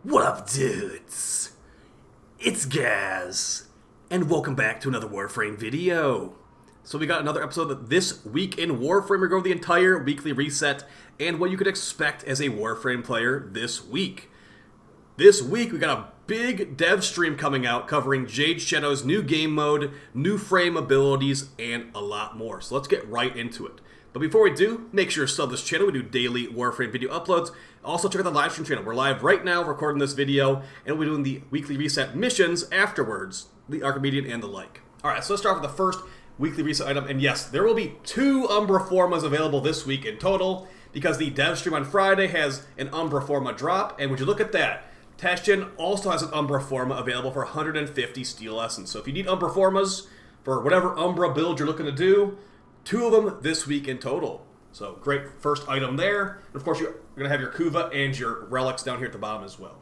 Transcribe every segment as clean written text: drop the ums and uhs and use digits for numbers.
What up, dudes? It's Gaz, and welcome back to another Warframe video. So we got another episode of This Week in Warframe. We're going over the entire weekly reset and what you could expect as a Warframe player this week. This week we got a big dev stream coming out covering Jade Shadow's new game mode, new frame abilities, and a lot more. So let's get right into it. But before we do, make sure to sub this channel. We do daily Warframe video uploads. Also check out the live stream channel. We're live right now recording this video, and we're doing the weekly reset missions afterwards, the Archimedian and the like. Alright, so let's start with the first weekly reset item. And yes, there will be 2 Umbra Formas available this week in total, because the dev stream on Friday has an Umbra Forma drop. And would you look at that, Tashin also has an Umbra Forma available for 150 Steel Essence. So if you need Umbra Formas for whatever Umbra build you're looking to do, 2 of them this week in total. So great first item there. And of course you're going to have your Kuva and your relics down here at the bottom as well.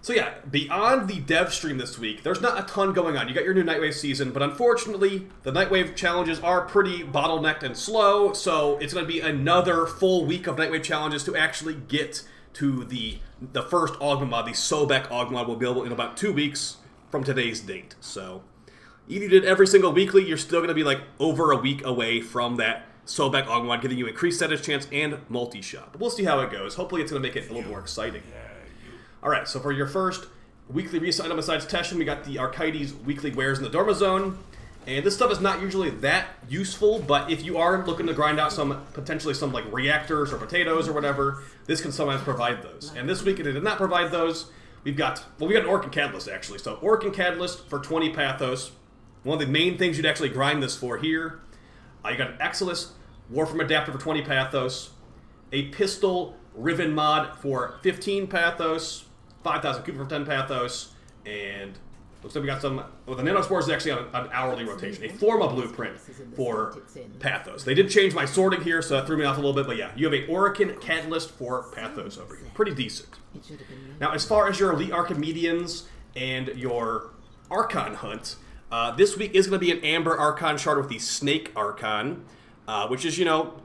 So yeah, beyond the dev stream this week, there's not a ton going on. You got your new Nightwave season, but unfortunately the Nightwave challenges are pretty bottlenecked and slow, so it's going to be another full week of Nightwave challenges to actually get to the first augment mod. The Sobek augment mod will be available in about 2 weeks from today's date. So if you did every single weekly, you're still going to be like over a week away from that Sobek augment mod, giving you increased status chance and multi-shot. But we'll see how it goes. Hopefully it's going to make it a little more exciting. Alright, so for your first weekly reset item besides Teshin, we got the Archides weekly wares in the Dorma Zone. And this stuff is not usually that useful, but if you are looking to grind out potentially some like reactors or potatoes or whatever, this can sometimes provide those. And this week it did not provide those. We got an Orc and Catalyst actually. So Orc and Catalyst for 20 Pathos. One of the main things you'd actually grind this for here. You got an Exilus Warframe adapter for 20 Pathos, a Pistol Riven mod for 15 Pathos, 5,000 Kuva for 10 Pathos, and looks like we got some. Well, the Nanospores is actually on an hourly rotation. A Forma blueprint for Pathos. They did change my sorting here, so that threw me off a little bit, but yeah, you have a Orcian Catalyst for Pathos over here. Pretty decent. Now, as far as your Elite Archimedians and your Archon hunt, this week is going to be an Amber Archon shard with the Snake Archon, which is,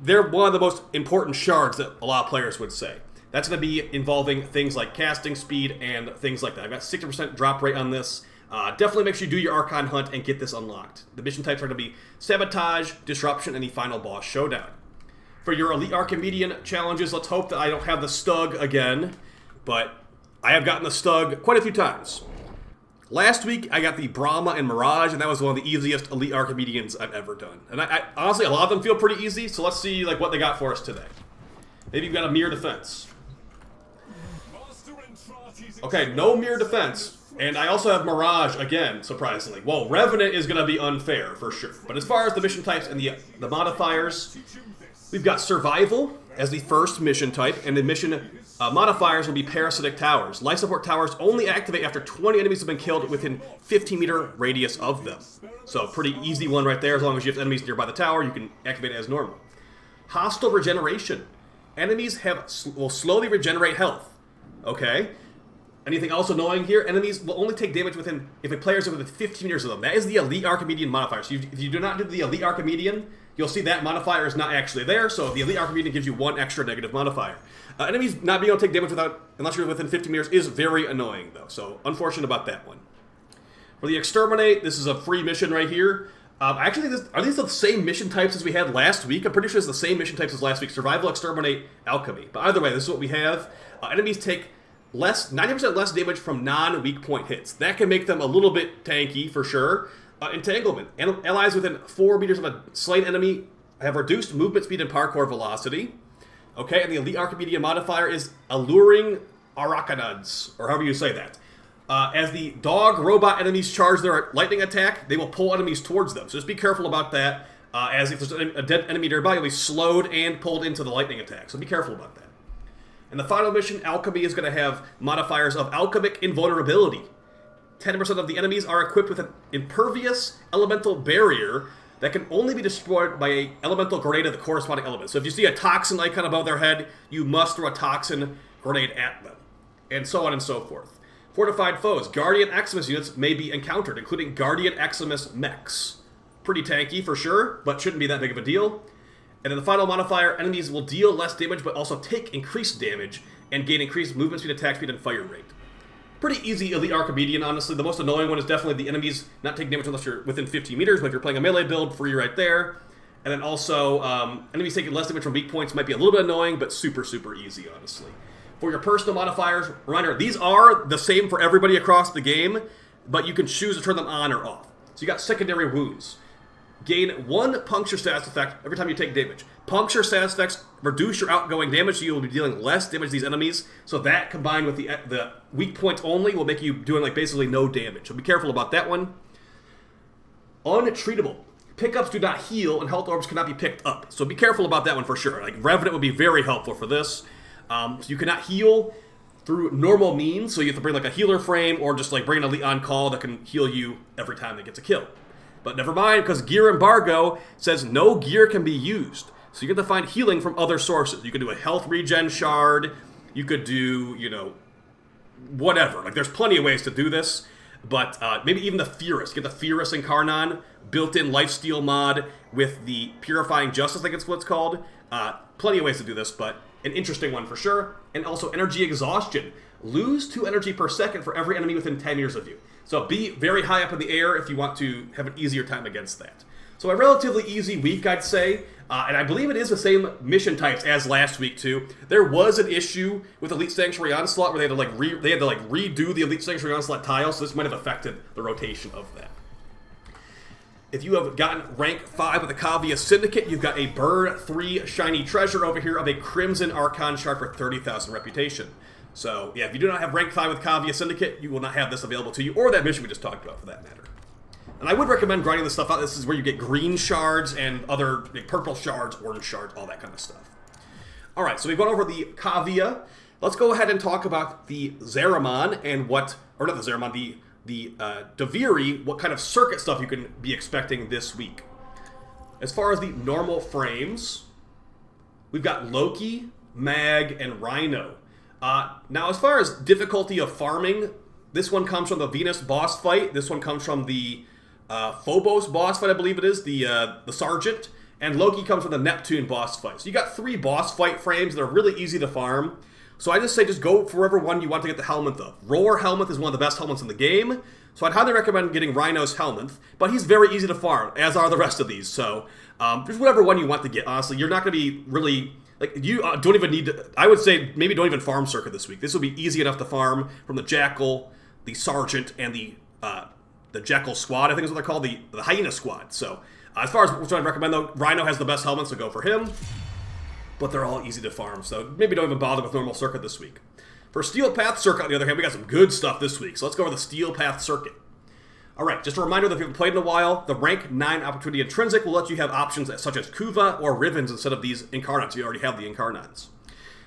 they're one of the most important shards that a lot of players would say. That's going to be involving things like casting speed and things like that. I've got 60% drop rate on this. Definitely make sure you do your Archon hunt and get this unlocked. The mission types are going to be Sabotage, Disruption, and the Final Boss Showdown. For your Elite Archimedian challenges, let's hope that I don't have the Stug again, but I have gotten the Stug quite a few times. Last week, I got the Brahma and Mirage, and that was one of the easiest Elite Archimedians I've ever done. And I honestly, a lot of them feel pretty easy, so let's see what they got for us today. Maybe you've got a Mirror Defense. Okay, no Mirror Defense. And I also have Mirage again, surprisingly. Well, Revenant is going to be unfair, for sure. But as far as the mission types and the modifiers, we've got Survival as the first mission type, and the mission modifiers will be Parasitic Towers. Life Support Towers only activate after 20 enemies have been killed within 15-meter radius of them. So pretty easy one right there. As long as you have enemies nearby the tower, you can activate it as normal. Hostile Regeneration. Enemies will slowly regenerate health. Okay. Anything else annoying here? Enemies will only take damage if a player is within 15 meters of them. That is the Elite Archimedian modifier. So if you do not do the Elite Archimedian, you'll see that modifier is not actually there, so the Elite Archimedian gives you 1 extra negative modifier. Enemies not being able to take damage unless you're within 50 meters is very annoying, though, so unfortunate about that one. For the Exterminate, this is a free mission right here. Actually, are these the same mission types as we had last week? I'm pretty sure it's the same mission types as last week. Survival, Exterminate, Alchemy. But either way, this is what we have. Enemies take 90% less damage from non-weak point hits. That can make them a little bit tanky, for sure. Entanglement. Allies within 4 meters of a slain enemy have reduced movement speed and parkour velocity. Okay, and the Elite Archimedian modifier is Alluring Arachnids, or however you say that. As the dog robot enemies charge their lightning attack, they will pull enemies towards them. So just be careful about that. As if there's a dead enemy nearby, you'll be slowed and pulled into the lightning attack. So be careful about that. And the final mission, Alchemy, is going to have modifiers of Alchemic Invulnerability. 10% of the enemies are equipped with an impervious elemental barrier that can only be destroyed by an elemental grenade of the corresponding element. So if you see a toxin icon above their head, you must throw a toxin grenade at them. And so on and so forth. Fortified foes. Guardian Eximus units may be encountered, including Guardian Eximus mechs. Pretty tanky for sure, but shouldn't be that big of a deal. And then the final modifier, enemies will deal less damage but also take increased damage and gain increased movement speed, attack speed, and fire rate. Pretty easy elite Archimedian, honestly. The most annoying one is definitely the enemies not taking damage unless you're within 15 meters, but if you're playing a melee build, free right there. And then also, enemies taking less damage from weak points might be a little bit annoying, but super, super easy, honestly. For your personal modifiers, reminder, these are the same for everybody across the game, but you can choose to turn them on or off. So you got secondary wounds. Gain 1 puncture status effect every time you take damage. Puncture status effects reduce your outgoing damage, so you will be dealing less damage to these enemies. So that, combined with the weak points only, will make you doing like basically no damage. So be careful about that one. Untreatable. Pickups do not heal, and health orbs cannot be picked up. So be careful about that one for sure. Like Revenant would be very helpful for this. So you cannot heal through normal means, so you have to bring like a healer frame, or just like bring an elite on call that can heal you every time it gets a kill. But never mind, because gear embargo says no gear can be used. So you get to find healing from other sources. You could do a health regen shard. You could do, you know, whatever. Like, there's plenty of ways to do this. But maybe even the Furus. Get the Furus Incarnon, built-in lifesteal mod with the Purifying Justice, I think it's what it's called. Plenty of ways to do this, but an interesting one for sure. And also energy exhaustion. Lose 2 energy per second for every enemy within 10 meters of you. So be very high up in the air if you want to have an easier time against that. So a relatively easy week, I'd say. And I believe it is the same mission types as last week, too. There was an issue with Elite Sanctuary Onslaught where they had to redo the Elite Sanctuary Onslaught tile, so this might have affected the rotation of that. If you have gotten rank 5 with the Kavia Syndicate, you've got a Burn 3 shiny treasure over here of a Crimson Archon shard for 30,000 reputation. So, yeah, if you do not have rank 5 with Kavia Syndicate, you will not have this available to you, or that mission we just talked about, for that matter. And I would recommend grinding this stuff out. This is where you get green shards and other like, purple shards, orange shards, all that kind of stuff. Alright, so we've gone over the Kavia. Let's go ahead and talk about the Zeramon and what, or not the Zeramon, the Deviri, what kind of circuit stuff you can be expecting this week. As far as the normal frames, we've got Loki, Mag, and Rhino. Now, as far as difficulty of farming, this one comes from the Venus boss fight. This one comes from the Phobos boss fight, I believe it is, the Sergeant. And Loki comes from the Neptune boss fight. So you got 3 boss fight frames that are really easy to farm. So I just say just go for whatever one you want to get the Helminth of. Roar Helminth is one of the best Helminths in the game. So I'd highly recommend getting Rhino's Helminth. But he's very easy to farm, as are the rest of these. So just whatever one you want to get, honestly. You're not going to be really... Like, you don't even need to... I would say maybe don't even farm Circuit this week. This will be easy enough to farm from the Jackal, the Sergeant, and the Jackal Squad, I think is what they're called, the Hyena Squad. So, as far as which one I'd recommend, though, Rhino has the best helmets, so go for him. But they're all easy to farm, so maybe don't even bother with normal Circuit this week. For Steel Path Circuit, on the other hand, we got some good stuff this week. So let's go over the Steel Path Circuit. Alright, just a reminder that if you haven't played in a while, the rank 9 Opportunity Intrinsic will let you have options such as Kuva or Rivens instead of these Incarnons. You already have the Incarnons.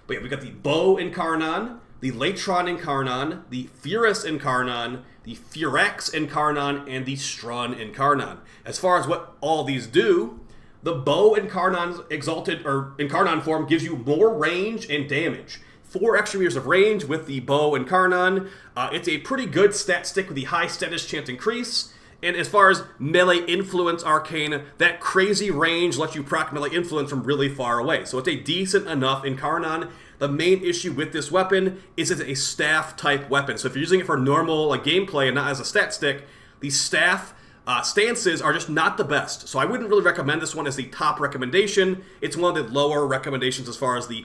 But yeah, we got the Bow Incarnon, the Latron Incarnon, the Furus Incarnon, the Furex Incarnon, and the Strun Incarnon. As far as what all these do, the Bow Incarnon's Exalted, or Incarnon form gives you more range and damage. 4 extra meters of range with the Bow Incarnon. It's a pretty good stat stick with the high status chance increase. And as far as melee influence arcane, that crazy range lets you proc melee influence from really far away. So it's a decent enough Incarnon. The main issue with this weapon is it's a staff type weapon. So if you're using it for normal like gameplay and not as a stat stick, the staff stances are just not the best. So I wouldn't really recommend this one as the top recommendation. It's one of the lower recommendations as far as the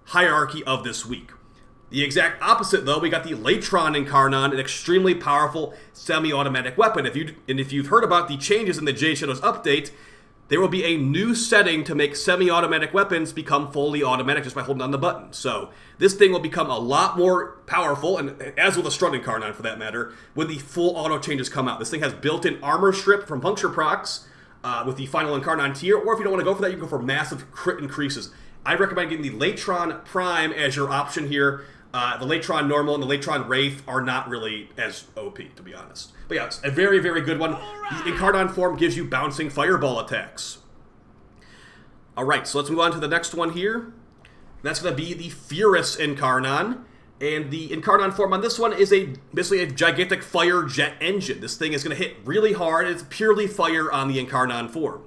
hierarchy of this week. The exact opposite, though, we got the Latron Incarnon, an extremely powerful semi-automatic weapon. If you've heard about the changes in the Jade Shadows update, there will be a new setting to make semi-automatic weapons become fully automatic just by holding down the button. So this thing will become a lot more powerful, and as will the Strut Incarnon for that matter, when the full auto changes come out. This thing has built-in armor strip from puncture procs with the final Incarnon tier, or if you don't want to go for that, you can go for massive crit increases. I recommend getting the Latron Prime as your option here. The Latron Normal and the Latron Wraith are not really as OP, to be honest. But yeah, it's a very, very good one. The Incarnon form gives you bouncing fireball attacks. Alright, so let's move on to the next one here. That's going to be the Furus Incarnon. And the Incarnon form on this one is basically a gigantic fire jet engine. This thing is going to hit really hard. It's purely fire on the Incarnon form.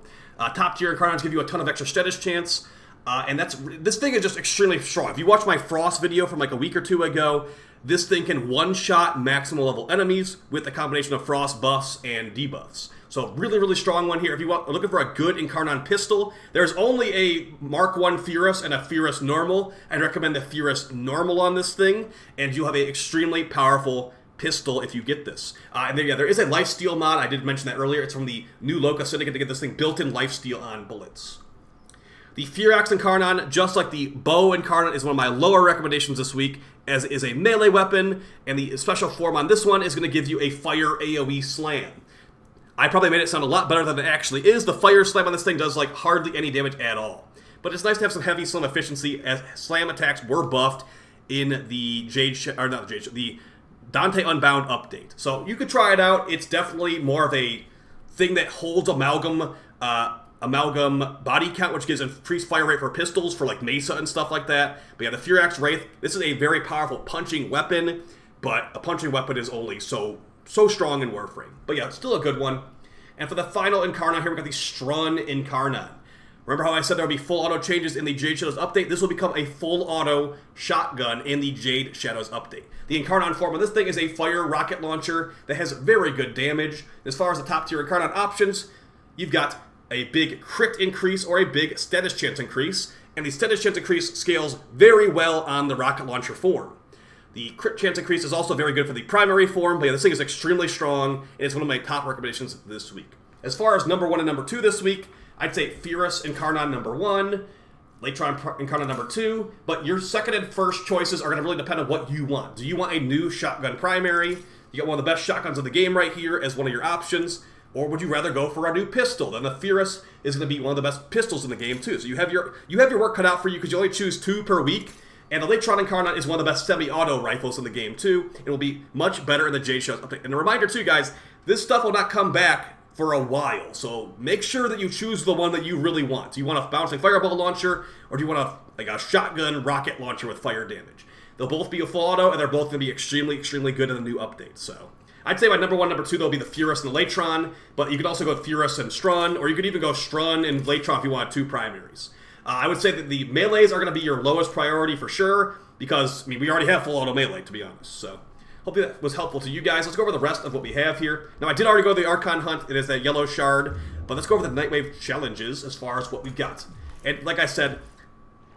Top tier Incarnons give you a ton of extra status chance. And this thing is just extremely strong. If you watch my Frost video from like a week or two ago, this thing can one-shot maximum level enemies with a combination of Frost buffs and debuffs. So really, really strong one here. If you are looking for a good Incarnon pistol, there's only a Mark 1 Furus and a Furus Normal. I'd recommend the Furus Normal on this thing, and you'll have an extremely powerful pistol if you get this. And then, yeah, there is a lifesteal mod. I did mention that earlier. It's from the new Loca Syndicate to get this thing built-in lifesteal on bullets. The Furax Incarnon, just like the Bow Incarnon, is one of my lower recommendations this week, as it is a melee weapon, and the special form on this one is going to give you a Fire AoE Slam. I probably made it sound a lot better than it actually is. The Fire Slam on this thing does like hardly any damage at all. But it's nice to have some heavy slam efficiency, as slam attacks were buffed in the the Dante Unbound update. So you could try it out. It's definitely more of a thing that holds amalgam body count, which gives increased fire rate for pistols for like Mesa and stuff like that. But yeah, the Furax Wraith, this is a very powerful punching weapon, but a punching weapon is only so strong in Warframe. But yeah, still a good one. And for the final Incarnon here, we got the Strun Incarnon. Remember how I said there would be full auto changes in the Jade Shadows update? This will become a full auto shotgun in the Jade Shadows update. The Incarnon form of this thing is a fire rocket launcher that has very good damage. As far as the top tier Incarnon options, you've got a big crit increase or a big status chance increase, and the status chance increase scales very well on the rocket launcher form. The crit chance increase is also very good for the primary form, but yeah, this thing is extremely strong, and it's one of my top recommendations this week. As far as number 1 and number 2 this week, I'd say Furus Incarnon number 1, Latron Incarnon number 2, but your second and first choices are going to really depend on what you want. Do you want a new shotgun primary? You got one of the best shotguns of the game right here as one of your options, or would you rather go for a new pistol? Then the Furus is going to be one of the best pistols in the game too. So you have your work cut out for you because you only choose 2 per week. And the Latron Incarnon is one of the best semi-auto rifles in the game too. It will be much better in the Jade Shadows update. And a reminder too, guys, this stuff will not come back for a while. So make sure that you choose the one that you really want. Do you want a bouncing fireball launcher, or do you want a shotgun rocket launcher with fire damage? They'll both be a full auto, and they're both going to be extremely, extremely good in the new update. So I'd say my number 1, number 2, they'll be the Furus and the Latron, but you could also go Furus and Strun, or you could even go Strun and Latron if you want 2 primaries. I would say that the melees are going to be your lowest priority for sure, because, I mean, we already have full auto melee, to be honest. So hopefully that was helpful to you guys. Let's go over the rest of what we have here. Now, I did already go to the Archon Hunt. It is that yellow shard, but let's go over the Nightwave challenges as far as what we've got. And like I said,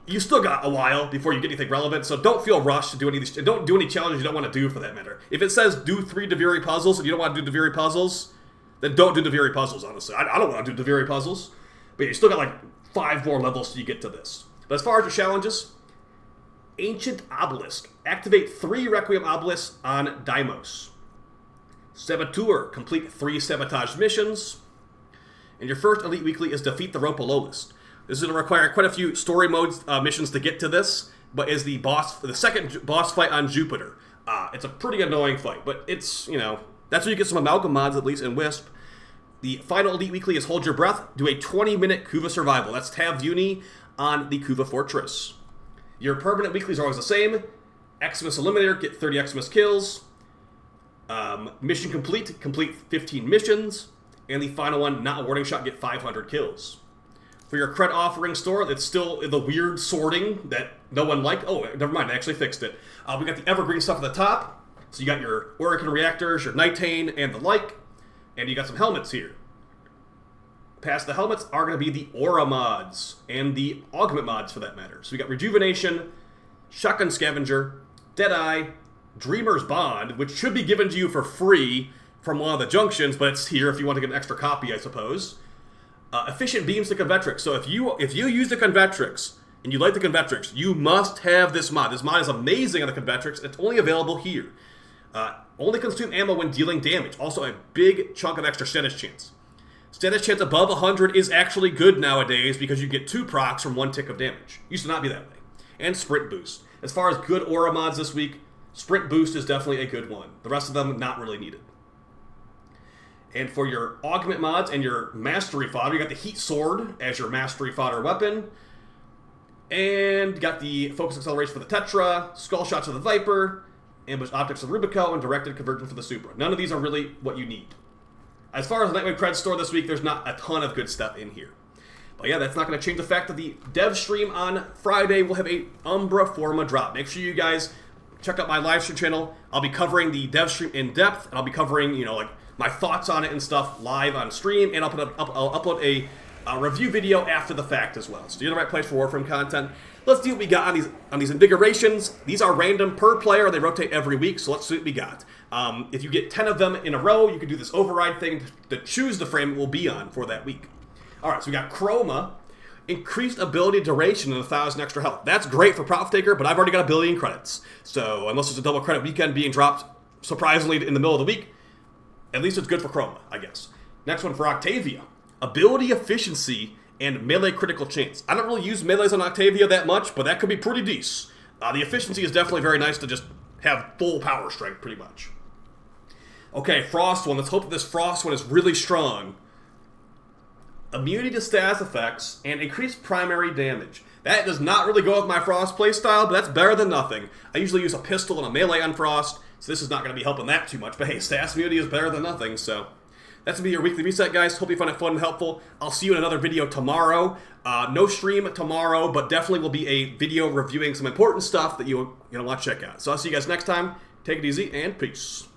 you still got a while before you get anything relevant, so don't feel rushed to do any of these. Don't do any challenges you don't want to do, for that matter. If it says do 3 Deviri puzzles and you don't want to do Deviri puzzles, then don't do Deviri puzzles, honestly. I don't want to do Deviri puzzles, but you still got like 5 more levels till you get to this. But as far as your challenges, Ancient Obelisk. Activate 3 Requiem Obelisks on Deimos. Saboteur. Complete 3 sabotage missions. And your first Elite Weekly is defeat the Ropololist. This is going to require quite a few story modes missions to get to this, but is the second boss fight on Jupiter. It's a pretty annoying fight, but it's, that's where you get some amalgam mods, at least, in Wisp. The final Elite Weekly is Hold Your Breath. Do a 20-minute Kuva survival. That's Tav Uni on the Kuva Fortress. Your permanent weeklies are always the same. Xmas Eliminator, get 30 Xmas kills. Mission complete, complete 15 missions. And the final one, Not a Warning Shot, get 500 kills. For your Cred offering store, it's still the weird sorting that no one liked. Oh, never mind, I actually fixed it. We got the evergreen stuff at the top. So you got your Oracle reactors, your Nitane, and the like. And you got some helmets here. Past the helmets are going to be the Aura mods, and the Augment mods for that matter. So we got Rejuvenation, Shotgun Scavenger, Deadeye, Dreamer's Bond, which should be given to you for free from one of the junctions, but it's here if you want to get an extra copy, I suppose. Efficient Beams to Convetrix. So if you use the Convetrix, and you like the Convetrix, you must have this mod. This mod is amazing on the Convetrix, and it's only available here. Only consume ammo when dealing damage. Also a big chunk of extra status chance. Status chance above 100 is actually good nowadays because you get 2 procs from 1 tick of damage. Used to not be that way. And Sprint Boost. As far as good Aura mods this week, Sprint Boost is definitely a good one. The rest of them, not really needed. And for your Augment mods and your Mastery Fodder, you got the Heat Sword as your Mastery Fodder weapon. And you got the Focus Acceleration for the Tetra, Skull Shots for the Viper, Ambush Optics of Rubico, and Directed Conversion for the Supra. None of these are really what you need. As far as the Nightwave Cred store this week, there's not a ton of good stuff in here. But yeah, that's not going to change the fact that the dev stream on Friday will have a Umbra Forma drop. Make sure you guys check out my live stream channel. I'll be covering the dev stream in depth, and I'll be covering, you know, like my thoughts on it and stuff live on stream, and I'll upload a review video after the fact as well. So you're in the right place for Warframe content. Let's see what we got on these Invigorations. These are random per player. They rotate every week, so let's see what we got. If you get 10 of them in a row, you can do this override thing to choose the frame it will be on for that week. Alright, so we got Chroma. Increased ability duration and 1,000 extra health. That's great for Prop Taker, but I've already got a billion credits. So unless there's a double credit weekend being dropped surprisingly in the middle of the week, at least it's good for Chroma, I guess. Next one for Octavia. Ability efficiency and melee critical chance. I don't really use melees on Octavia that much, but that could be pretty decent. The efficiency is definitely very nice to just have full power strength, pretty much. Okay, Frost one. Let's hope that this Frost one is really strong. Immunity to status effects and increased primary damage. That does not really go with my Frost playstyle, but that's better than nothing. I usually use a pistol and a melee on Frost, so this is not going to be helping that too much. But hey, status immunity is better than nothing, so that's going to be your weekly reset, guys. Hope you find it fun and helpful. I'll see you in another video tomorrow. No stream tomorrow, but definitely will be a video reviewing some important stuff that you'll want to check out. So I'll see you guys next time. Take it easy, and peace.